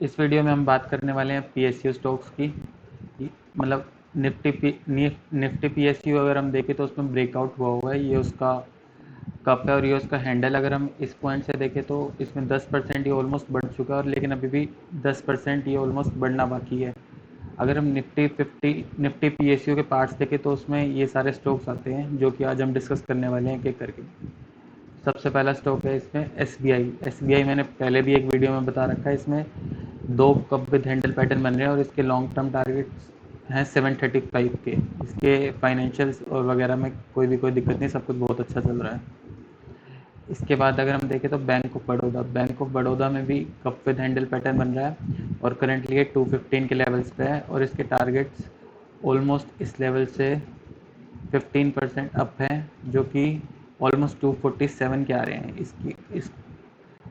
इस वीडियो में हम बात करने वाले हैं पीएसयू स्टॉक्स की। मतलब निफ्टी पीएसयू अगर हम देखें तो उसमें ब्रेकआउट हुआ हुआ है, ये उसका कप है और ये उसका हैंडल। अगर हम इस पॉइंट से देखें तो इसमें 10% ये ऑलमोस्ट बढ़ चुका है, और लेकिन अभी भी 10% ये ऑलमोस्ट बढ़ना बाकी है। अगर हम निफ्टी पीएसयू के पार्ट्स देखें तो उसमें ये सारे स्टॉक्स आते हैं जो कि आज हम डिस्कस करने वाले हैं एक एक करके। सबसे पहला स्टॉक है इसमें एसबीआई मैंने पहले भी एक वीडियो में बता रखा है। इसमें दो कप विद हैंडल पैटर्न बन रहे हैं और इसके लॉन्ग टर्म टारगेट्स हैं 735 के। इसके फाइनेंशियल्स और वगैरह में कोई दिक्कत नहीं, सब कुछ बहुत अच्छा चल रहा है। इसके बाद अगर हम देखें तो बैंक ऑफ बड़ौदा में भी कप विद हैंडल पैटर्न बन रहा है और करंटली ये 215 के लेवल्स पे है और इसके टारगेट्स ऑलमोस्ट इस लेवल से 15% अप है, जो कि ऑलमोस्ट 247 के आ रहे हैं।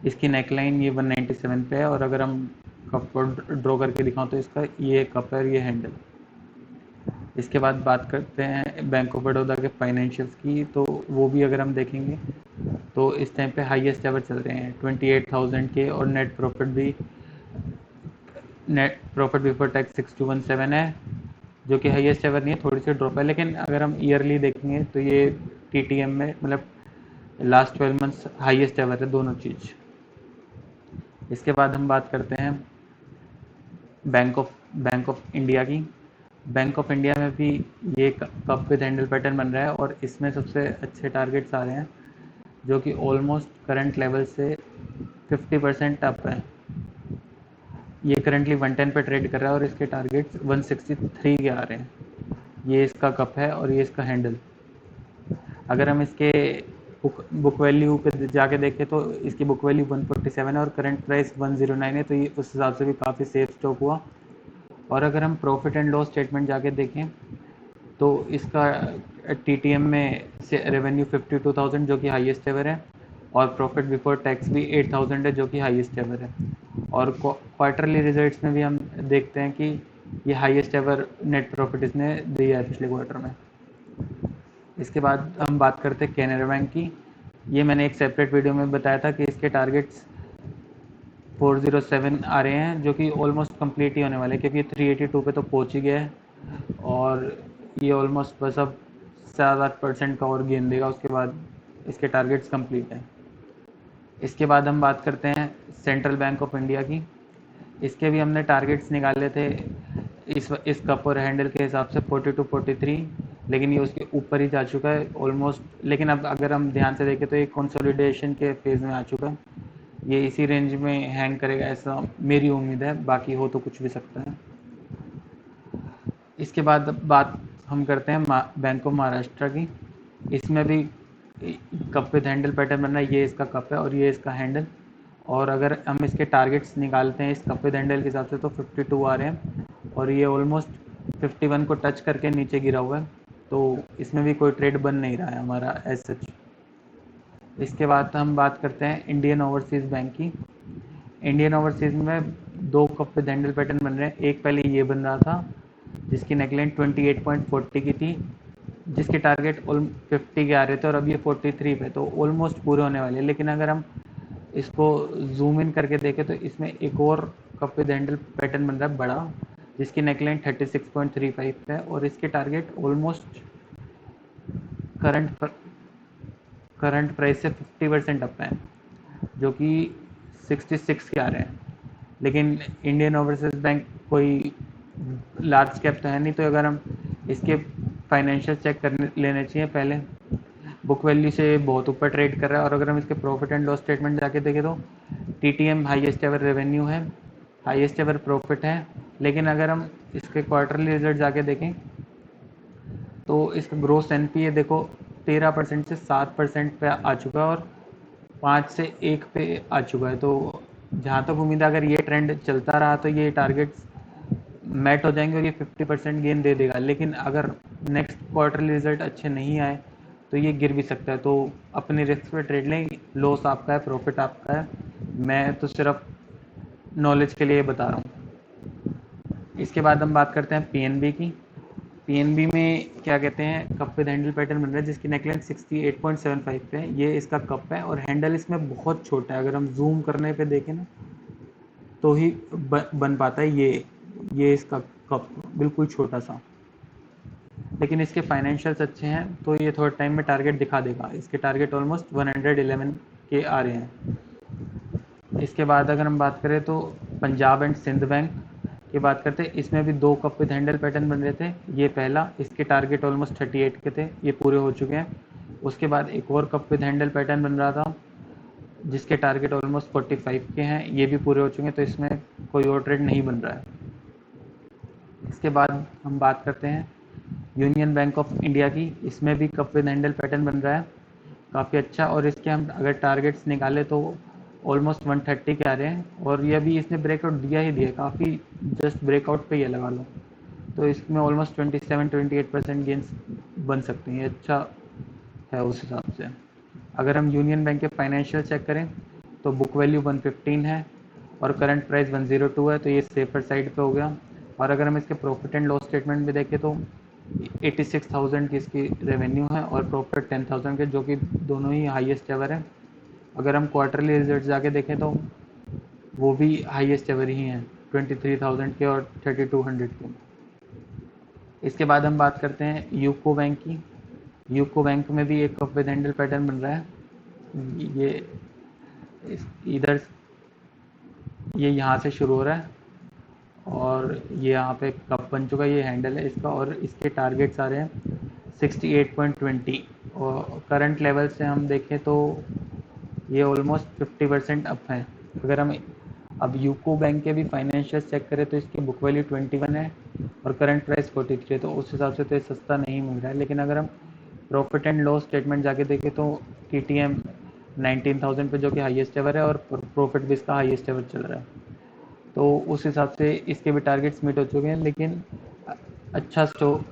इसकी नेकलाइन ये 197 पे है और अगर हम कप को ड्रॉ करके दिखाऊं तो इसका ये कप है और ये हैंडल। इसके बाद बात करते हैं बैंक ऑफ बड़ौदा के फाइनेंशियल्स की, तो वो भी अगर हम देखेंगे तो इस टाइम पे हाईएस्ट एवर चल रहे हैं 28,000 के, और नेट प्रॉफिट बिफोर टैक्स 6217 है, जो कि हाईएस्ट एवर नहीं है, थोड़ी सी ड्रॉप है। लेकिन अगर हम ईयरली देखेंगे तो ये टीटीएम में मतलब लास्ट 12 मंथ्स हाईएस्ट एवर है दोनों चीज़। इसके बाद हम बात करते हैं बैंक ऑफ इंडिया की। बैंक ऑफ इंडिया में भी ये कप विद हैंडल पैटर्न बन रहा है और इसमें सबसे अच्छे टारगेट्स आ रहे हैं, जो कि ऑलमोस्ट करंट लेवल से 50% अप है। ये करंटली 110 पे ट्रेड कर रहा है और इसके टारगेट्स 163 के आ रहे हैं। ये इसका कप है और ये इसका हैंडल। अगर हम इसके बुक वैल्यू पे जाके देखें तो इसकी बुक वैल्यू 147 है और करंट प्राइस 109 है, तो ये उस हिसाब से भी काफ़ी सेफ स्टॉक हुआ। और अगर हम प्रॉफिट एंड लॉस स्टेटमेंट जाके देखें तो इसका टीटीएम में से रेवेन्यू 52,000 जो कि हाईएस्ट एवर है, और प्रॉफिट बिफोर टैक्स भी 8,000 है जो कि हाईएस्ट एवर है। और क्वार्टरली रिजल्ट्स में भी हम देखते हैं कि ये हाईएस्ट एवर नेट प्रॉफिट इसने दिया है पिछले क्वार्टर में। इसके बाद हम बात करते हैं कैनरा बैंक की। ये मैंने एक सेपरेट वीडियो में बताया था कि इसके टारगेट्स 407 आ रहे हैं, जो कि ऑलमोस्ट कंप्लीट ही होने वाले हैं क्योंकि 382 पे तो पहुंच ही गया है और ये ऑलमोस्ट बस अब 7-8% का और गेन देगा, उसके बाद इसके टारगेट्स कंप्लीट हैं। इसके बाद हम बात करते हैं सेंट्रल बैंक ऑफ इंडिया की। इसके भी हमने टारगेट्स निकाले थे इस कप और हैंडल के हिसाब से 42-43, लेकिन ये उसके ऊपर ही जा चुका है ऑलमोस्ट। लेकिन अब अगर हम ध्यान से देखें तो ये कंसोलिडेशन के फेज़ में आ चुका है। ये इसी रेंज में हैंग करेगा ऐसा मेरी उम्मीद है, बाकी हो तो कुछ भी सकता है। इसके बाद बात हम करते हैं बैंक ऑफ महाराष्ट्र की। इसमें भी कप विद हैंडल पैटर्न बनना है, ये इसका कप है और ये इसका हैंडल। और अगर हम इसके टारगेट्स निकालते हैं इस कप विद हैंडल के हिसाब से तो 52 आ रहे हैं और ये ऑलमोस्ट 51 को टच करके नीचे गिरा हुआ है, तो इसमें भी कोई ट्रेड बन नहीं रहा है हमारा एज सच। इसके बाद हम बात करते हैं इंडियन ओवरसीज़ बैंक की। इंडियन ओवरसीज़ में दो कप विद हैंडल पैटर्न बन रहे हैं। एक पहले ये बन रहा था जिसकी नेकलाइन 28.40 की थी, जिसके टारगेट 50 के आ रहे थे और अब ये 43 पे, तो ऑलमोस्ट पूरे होने वाले हैं। लेकिन अगर हम इसको जूम इन करके देखें तो इसमें एक और कप विद हैंडल पैटर्न बन रहा है बड़ा, जिसकी नेकलाइन 36.35 पे है और इसके टारगेट ऑलमोस्ट करंट प्राइस से 50% अप है, जो कि 66 के आ रहे हैं। लेकिन इंडियन ओवरसीज बैंक कोई लार्ज कैप तो है नहीं, तो अगर हम इसके फाइनेंशियल चेक करने लेने चाहिए पहले। बुक वैल्यू से बहुत ऊपर ट्रेड कर रहा है और अगर हम इसके प्रॉफिट एंड लॉस स्टेटमेंट जाके देखें तो टीटीएम हाईएस्ट एवर रेवेन्यू है, हाईएस्ट एवर प्रॉफिट है। लेकिन अगर हम इसके क्वार्टरली रिजल्ट जाके देखें तो इसका ग्रोस एनपीए देखो 13% से 7% पे आ चुका है और 5 से 1 पे आ चुका है। तो जहाँ तक उम्मीद है अगर ये ट्रेंड चलता रहा तो ये टारगेट्स मैट हो जाएंगे और ये 50% गेन दे देगा। लेकिन अगर नेक्स्ट क्वार्टरली रिजल्ट अच्छे नहीं आए तो ये गिर भी सकता है। तो अपने रिस्क पे ट्रेड लें, लॉस आपका है, प्रॉफिट आपका है। मैं तो सिर्फ नॉलेज के लिए बता रहा हूँ। इसके बाद हम बात करते हैं पीएनबी की। पीएनबी में क्या कहते हैं, कप विद हैंडल पैटर्न बन रहा है जिसकी नेकलाइन 68.75 पे है। ये इसका कप है और हैंडल इसमें बहुत छोटा है। अगर हम जूम करने पे देखें ना तो ही बन पाता है ये इसका कप, बिल्कुल छोटा सा। लेकिन इसके फाइनेंशियल्स अच्छे हैं तो ये थोड़े टाइम में टारगेट दिखा देगा। इसके टारगेट ऑलमोस्ट 111 के आ रहे हैं। इसके बाद अगर हम बात करें तो पंजाब एंड सिंध बैंक की बात करते हैं। इसमें भी 2 कप विद हैंडल पैटर्न बन रहे थे। ये पहला, इसके टारगेट ऑलमोस्ट 38 के थे, ये पूरे हो चुके हैं। उसके बाद एक और कप विद हैंडल पैटर्न बन रहा था जिसके टारगेट ऑलमोस्ट 45 के हैं, ये भी पूरे हो चुके हैं, तो इसमें कोई और ट्रेड नहीं बन रहा है। इसके बाद हम बात करते हैं यूनियन बैंक ऑफ इंडिया की। इसमें भी कप विद हैंडल पैटर्न बन रहा है काफ़ी अच्छा, और इसके हम अगर टारगेट्स निकाले तो ऑलमोस्ट 130 के आ रहे हैं। और ये अभी इसने ब्रेकआउट दिया ही दिया, काफ़ी जस्ट ब्रेकआउट पे ही लगा लो, तो इसमें ऑलमोस्ट 27-28% गेंस बन सकते हैं। ये अच्छा है उस हिसाब से। अगर हम यूनियन बैंक के फाइनेंशियल चेक करें तो बुक वैल्यू 115 है और करंट प्राइस 102 है, तो ये सेफर साइड पे हो गया। और अगर हम इसके प्रॉफिट एंड लॉस स्टेटमेंट में देखें तो 86,000 की इसकी रेवेन्यू है और प्रॉफिट 10,000 के, जो कि दोनों ही हाईएस्ट एवर है। अगर हम क्वार्टरली रिजल्ट जाके देखें तो वो भी हाईएस्ट एवर ही हैं, 23,000 के और 3200 के। इसके बाद हम बात करते हैं यूको बैंक की। यूको बैंक में भी एक कप विद हैंडल पैटर्न बन रहा है। ये इधर ये यहाँ से शुरू हो रहा है और ये यहाँ पे कप बन चुका है, ये हैंडल है इसका, और इसके टारगेट्स आ रहे हैं 68.20। और करंट लेवल से हम देखें तो ये ऑलमोस्ट 50% अप है। अगर हम अब यूको बैंक के भी फाइनेंशियल चेक करें तो इसकी बुक वैल्यू 21 है और करंट प्राइस 43 है, तो उस हिसाब से तो ये सस्ता नहीं मिल रहा है। लेकिन अगर हम प्रॉफिट एंड लॉस स्टेटमेंट जाके देखें तो TTM 19,000 पे, जो कि हाईएस्ट एवर है, और प्रॉफिट भी इसका हाईएस्ट एवर चल रहा है, तो उस हिसाब से इसके भी टारगेट्स मीट हो चुके हैं। लेकिन अच्छा स्टॉक,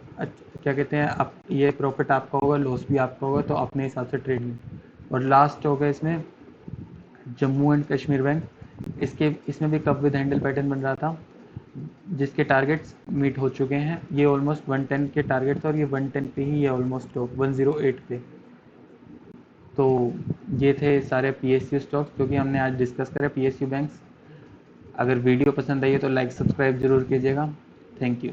क्या कहते हैं, आप ये प्रॉफिट आपका होगा, लॉस भी आपका होगा, तो अपने हिसाब से ट्रेड में। और लास्ट स्टॉक है इसमें जम्मू एंड कश्मीर बैंक। इसमें भी कप विद हैंडल पैटर्न बन रहा था जिसके टारगेट्स मीट हो चुके हैं। ये ऑलमोस्ट 110 के टारगेट्स और ये 110 पे ही है ऑलमोस्ट स्टॉक 108 पे। तो ये थे सारे PSU स्टॉक्स जो कि हमने आज डिस्कस करे, PSU बैंक्स। अगर वीडियो पसंद आई है तो लाइक सब्सक्राइब जरूर कीजिएगा। Thank you.